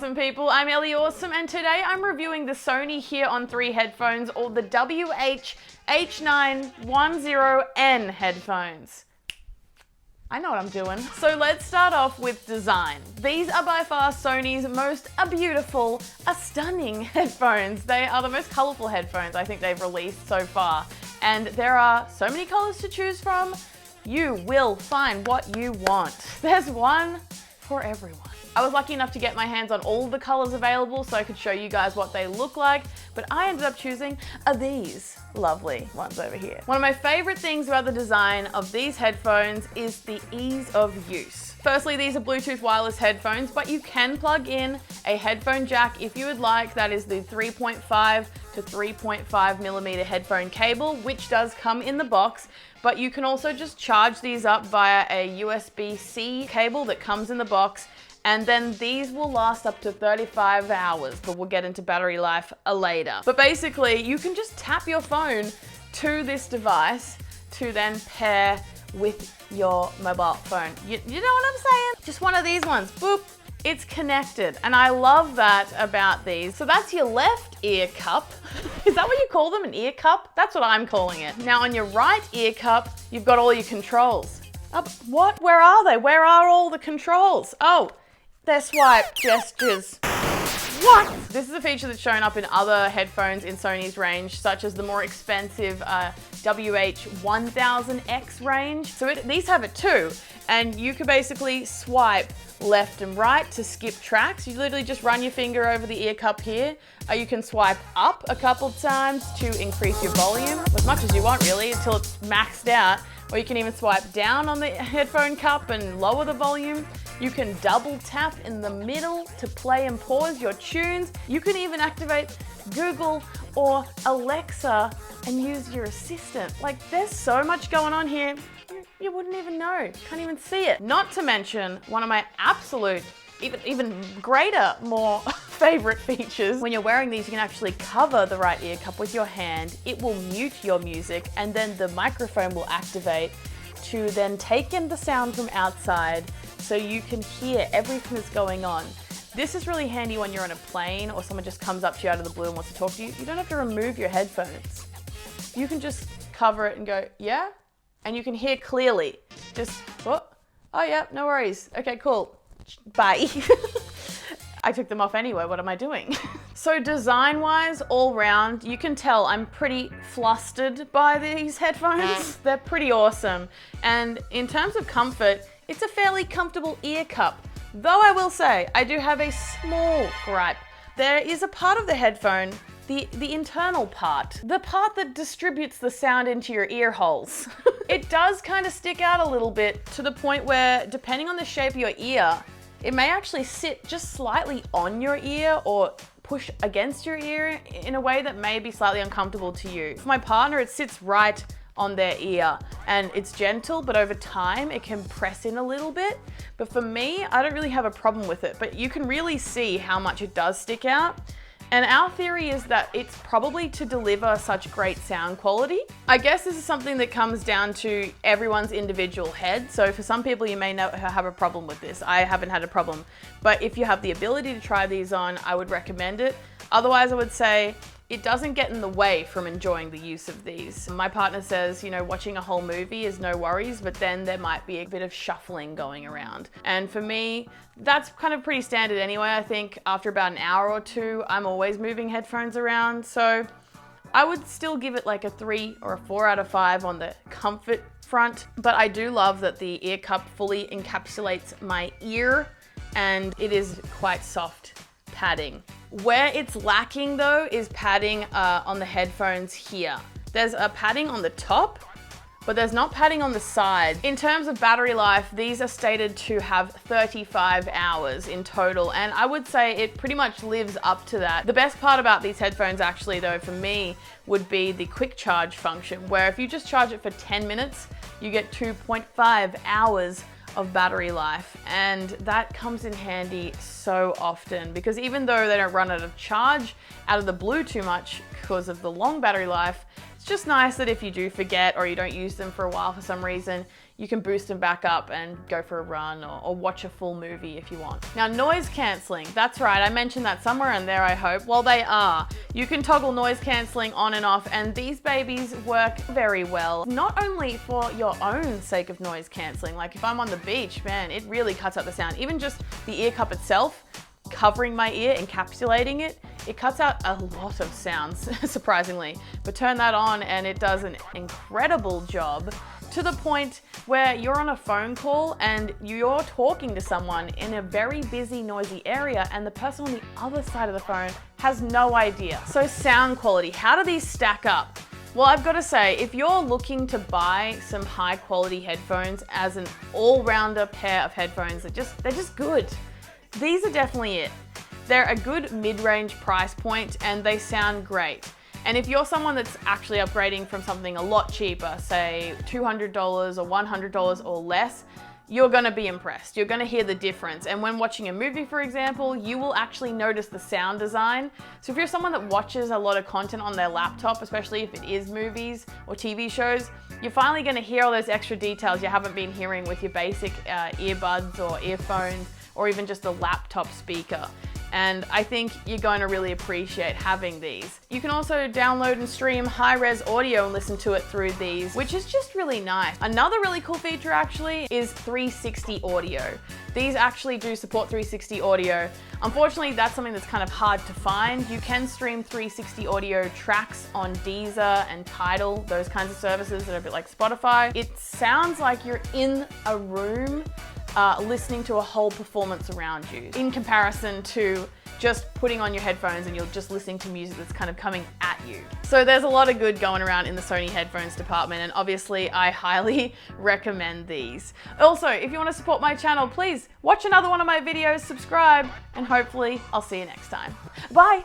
awesome people, I'm Ellie Awesome, and today I'm reviewing the Sony Hear On 3 headphones, or the WH-H910N headphones. I know what I'm doing. So let's start off with design. These are by far Sony's most beautiful, stunning headphones. They are the most colorful headphones I think they've released so far. And there are so many colors to choose from. You will find what you want. There's one for everyone. I was lucky enough to get my hands on all the colors available so I could show you guys what they look like, but I ended up choosing these lovely ones over here. One of my favorite things about the design of these headphones is the ease of use. Firstly, these are Bluetooth wireless headphones, but you can plug in a headphone jack if you would like. That is the 3.5 to 3.5 millimeter headphone cable, which does come in the box, but you can also just charge these up via a USB-C cable that comes in the box. And then these will last up to 35 hours, but we'll get into battery life later. But basically, you can just tap your phone to this device to then pair with your mobile phone. You know what I'm saying? Just one of these ones, boop, it's connected. And I love that about these. So that's your left ear cup. Is that what you call them, an ear cup? That's what I'm calling it. Now on your right ear cup, you've got all your controls. What? Where are they? Where are all the controls? Oh. They're swipe gestures. What? This is a feature that's shown up in other headphones in Sony's range, such as the more expensive WH-1000X range. So these have it too, and you can basically swipe left and right to skip tracks. You literally just run your finger over the ear cup here. You can swipe up a couple times to increase your volume, as much as you want really, until it's maxed out. Or you can even swipe down on the headphone cup and lower the volume. You can double tap in the middle to play and pause your tunes. You can even activate Google or Alexa and use your assistant. Like, there's so much going on here, you wouldn't even know. Can't even see it. Not to mention one of my absolute, even greater, more favorite features. When you're wearing these, you can actually cover the right ear cup with your hand. It will mute your music, and then the microphone will activate to then take in the sound from outside so you can hear everything that's going on. This is really handy when you're on a plane or someone just comes up to you out of the blue and wants to talk to you. You don't have to remove your headphones. You can just cover it and go, yeah? And you can hear clearly. Just, oh yeah, no worries. Okay, cool. Bye. I took them off anyway, what am I doing? So design-wise, all round, you can tell I'm pretty flustered by these headphones. They're pretty awesome. And in terms of comfort, it's a fairly comfortable ear cup. Though I will say, I do have a small gripe. There is a part of the headphone, the internal part, the part that distributes the sound into your ear holes. It does kind of stick out a little bit to the point where, depending on the shape of your ear, it may actually sit just slightly on your ear or push against your ear in a way that may be slightly uncomfortable to you. For my partner, it sits right on their ear and it's gentle, but over time it can press in a little bit. But for me, I don't really have a problem with it, but you can really see how much it does stick out. And our theory is that it's probably to deliver such great sound quality. I guess this is something that comes down to everyone's individual head. So for some people, you may not have a problem with this. I haven't had a problem. But if you have the ability to try these on, I would recommend it. Otherwise, I would say it doesn't get in the way from enjoying the use of these. My partner says, you know, watching a whole movie is no worries, but then there might be a bit of shuffling going around. And for me, that's kind of pretty standard anyway. I think after about an hour or two, I'm always moving headphones around. So I would still give it like a 3 or a 4 out of 5 on the comfort front. But I do love that the ear cup fully encapsulates my ear, and it is quite soft padding. Where it's lacking though is padding on the headphones here. There's a padding on the top, but there's not padding on the side. In terms of battery life, these are stated to have 35 hours in total, and I would say it pretty much lives up to that. The best part about these headphones actually though for me would be the quick charge function, where if you just charge it for 10 minutes, you get 2.5 hours of battery life, and that comes in handy so often because even though they don't run out of charge out of the blue too much because of the long battery life, it's just nice that if you do forget or you don't use them for a while for some reason, you can boost them back up and go for a run or watch a full movie if you want. Now, noise cancelling, that's right, I mentioned that somewhere in there, I hope. Well, they are. You can toggle noise cancelling on and off, and these babies work very well. Not only for your own sake of noise cancelling, like if I'm on the beach, man, it really cuts out the sound. Even just the ear cup itself, covering my ear, encapsulating it, it cuts out a lot of sounds, surprisingly. But turn that on and it does an incredible job, to the point where you're on a phone call and you're talking to someone in a very busy, noisy area, and the person on the other side of the phone has no idea. So sound quality, how do these stack up? Well, I've got to say, if you're looking to buy some high quality headphones as an all-rounder pair of headphones, they're just good. These are definitely it. They're a good mid-range price point and they sound great. And if you're someone that's actually upgrading from something a lot cheaper, say $200 or $100 or less, you're gonna be impressed. You're gonna hear the difference. And when watching a movie, for example, you will actually notice the sound design. So if you're someone that watches a lot of content on their laptop, especially if it is movies or TV shows, you're finally gonna hear all those extra details you haven't been hearing with your basic earbuds or earphones, or even just a laptop speaker. And I think you're going to really appreciate having these. You can also download and stream high-res audio and listen to it through these, which is just really nice. Another really cool feature actually is 360 audio. These actually do support 360 audio. Unfortunately, that's something that's kind of hard to find. You can stream 360 audio tracks on Deezer and Tidal, those kinds of services that are a bit like Spotify. It sounds like you're in a room listening to a whole performance around you, in comparison to just putting on your headphones and you're just listening to music that's kind of coming at you. So there's a lot of good going around in the Sony headphones department, and obviously I highly recommend these. Also, if you want to support my channel, please watch another one of my videos, subscribe, and hopefully I'll see you next time. Bye!